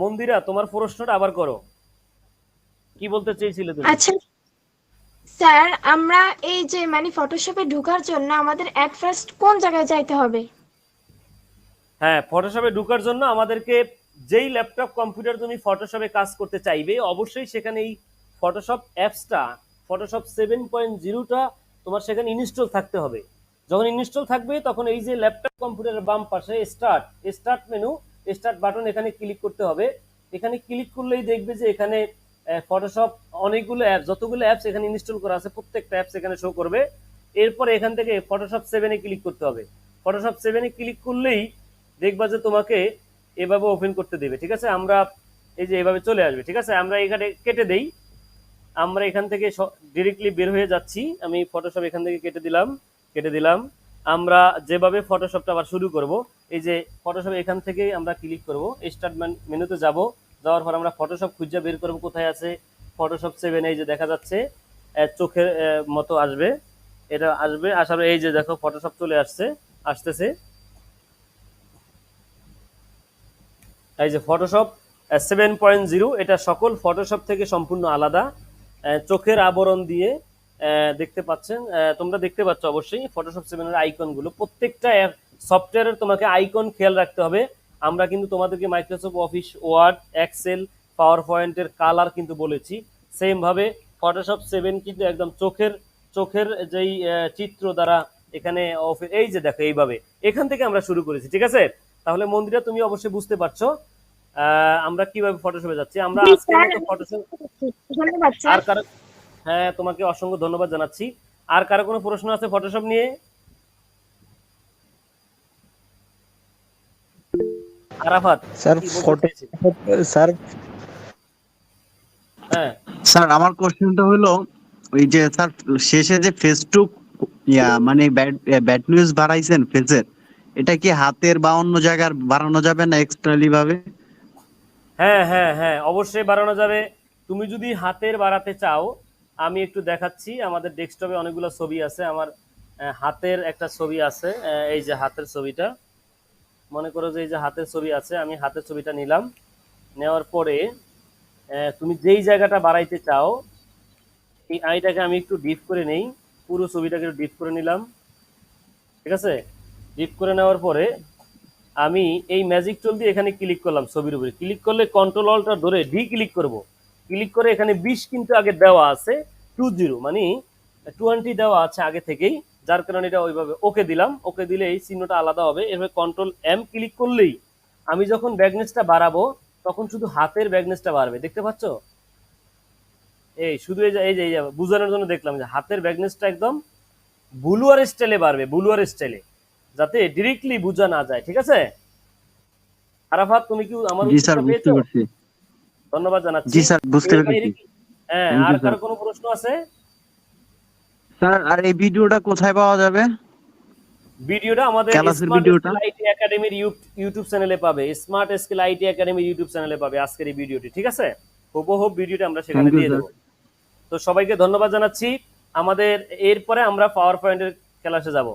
মন্দিরা, তোমার প্রশ্নটা আবার করো, কি বলতে চেয়েছিলে তুমি? আচ্ছা স্যার, আমরা এই যে মানে ফটোশপে ঢোকার জন্য আমাদের এট ফার্স্ট কোন জায়গায় যাইতে হবে? হ্যাঁ, ফটোশপে ঢোকার জন্য আমাদেরকে, যেই ল্যাপটপ কম্পিউটার তুমি ফটোশপে কাজ করতে চাইবে, অবশ্যই সেখানে এই ফটোশপ অ্যাপসটা, ফটোশপ 7.0টা তোমার সেখানে ইনস্টল থাকতে হবে। যখন ইনস্টল থাকবে তখন এই যে ল্যাপটপ কম্পিউটারের বাম পাশে start, start menu, start button, এখানে ক্লিক করতে হবে। এখানে ক্লিক করলেই দেখবে যে এখানে ফটোশপ অনেকগুলো অ্যাপস, যতগুলো অ্যাপস এখানে ইনস্টল করা আছে প্রত্যেকটা অ্যাপস এখানে শো করবে। এরপরে এখান থেকে ফটোশপ 7-এ ক্লিক করতে হবে। ফটোশপ 7-এ ক্লিক করলেই দেখবা যে তোমাকে এভাবে ওপেন করতে দেবে, ঠিক আছে? আমরা এই যে এভাবে চলে আসবে, ঠিক আছে? আমরা এখানে কেটে দেই, আমরা এখান থেকে ডিরেক্টলি বের হয়ে যাচ্ছি। আমি ফটোশপ এখান থেকে কেটে দিলাম। আমরা যেভাবে ফটোশপটা আবার শুরু করব, এই যে ফটোশপ এখান থেকে আমরা ক্লিক করব, স্টার্ট মেনুতে যাব। যাওয়ার পর আমরা ফটোশপ খুঁজে বের করব কোথায় আছে। ফটোশপ 7 এই যে দেখা যাচ্ছে, চোখের মতো আসবে, এটা আসবে, আসার এই যে দেখো ফটোশপ চলে আসতেছে। এই যে ফটোশপ 7.0, এটা সকল ফটোশপ থেকে সম্পূর্ণ আলাদা। চোখের আবরণ দিয়ে দেখতে পাচ্ছেন, তোমরা দেখতে পাচ্ছ অবশ্যই ফটোশপ 7-এর আইকনগুলো, প্রত্যেকটা সফটওয়্যারের তোমাকে আইকন খেয়াল রাখতে হবে। আমরা কিন্তু তোমাদেরকে মাইক্রোসফট অফিস, ওয়ার্ড, এক্সেল, পাওয়ার পয়েন্টের কালার কিন্তু বলেছি। সেম ভাবে ফটোশপ 7 কিন্তু একদম চোখের চোখের যেই চিত্র দ্বারা এখানে এই যে দেখো এইভাবে এখান থেকে আমরা শুরু করেছি, ঠিক আছে? তাহলে মন্দিরা, তুমি অবশ্যই বুঝতে পারছো আমরা কিভাবে ফটোশপে যাচ্ছি। আমরা জি আজকের স্যার, মতো আমি ফটোশপ, বুঝতে পেরেছি। ধন্যবাদ আর স্যার। কারো, হ্যাঁ তোমাকে অসংখ্য ধন্যবাদ জানাচ্ছি। আর কারো কোনো প্রশ্ন আছে ফটোশপ নিয়ে? আরাফাত, স্যার কি বলতে ফটো চেয়েছিল? স্যার হ্যাঁ স্যার আমার কোশ্চেনটা হলো ওই যে স্যার শেষে যে ফেসটুক মানে ব্যাড নিউজ বাড়াইছেন ফেসের, এটা কি হাতের বা অন্য জায়গার বাড়ানো যাবে না এক্সট্রালি ভাবে? হ্যাঁ হ্যাঁ হ্যাঁ, অবশ্যই বাড়ানো যাবে। তুমি যদি হাতের বাড়াতে চাও, আমি একটু দেখাচ্ছি। আমাদের ডেস্কটপে অনেকগুলো ছবি আছে আমার। হাতের একটা ছবি আছে, এই যে হাতের ছবিটা, মনে করো যে এই যে হাতের ছবি আছে, আমি হাতের ছবিটা নিলাম। নেওয়ার পরে তুমি যেই জায়গাটা বাড়াইতে চাও, এই আইটাকে আমি একটু ডিপ করে নেই, পুরো ছবিটাকে একটু ডিপ করে নিলাম, ঠিক আছে? ডিপ করে নেওয়ার পরে আমি এই ম্যাজিক টুল দিয়ে এখানে ক্লিক করলাম, ছবির উপরে ক্লিক করলে কন্ট্রোল অলটা ধরে ডি ক্লিক করব। ক্লিক করে এখানে 20 কিন্তু আগে দেওয়া আছে, 20 মানে 20 দেওয়া আছে আগে থেকেই, যার কারণে এটা ওইভাবে ওকে দিলাম। ওকে দিলে এই চিহ্নটা আলাদা হবে। এভাবে কন্ট্রোল M ক্লিক করলেই আমি যখন ব্যাকনেসটা বাড়াবো, তখন শুধু হাতের ব্যাকনেসটা বাড়বে, দেখতে পাচ্ছ? এই শুধু এই যে বোঝানোর জন্য দেখলাম যে হাতের ব্যাকনেসটা একদম বুলুয়ার স্টাইলে বাড়বে, বুলুয়ার স্টাইলে, যাতে ডিরেক্টলি বোঝা না যায়, ঠিক আছে? আরাফাত, তুমি কি আমার জি স্যার উত্তরটা বুঝতে পেয়েছো? পারছি। ধন্যবাদ জানাচ্ছি। জি স্যার বুঝতে এর বাইরে পেরেছি। কি, হ্যাঁ, থ্যাংক আর ইউ স্যার। কারো কোনো প্রশ্ন আছে? স্যার আর এই ভিডিওটা কোথায় পাওয়া যাবে? ভিডিওটা আমাদের ক্লাসের স্মার্ট ভিডিওটা? স্কিল আইটি একাডেমির ইউটিউব চ্যানেলে পাবে, স্মার্ট স্কিল আইটি একাডেমির ইউটিউব চ্যানেলে পাবে আজকের এই ভিডিওটি, ঠিক আছে? হুবহু ভিডিওটা আমরা সেখানে থ্যাংক ইউ দিয়ে স্যার। দেবো। তো সবাইকে ধন্যবাদ জানাচ্ছি। আমাদের এরপরে আমরা পাওয়ার পয়েন্টের ক্লাসে যাব।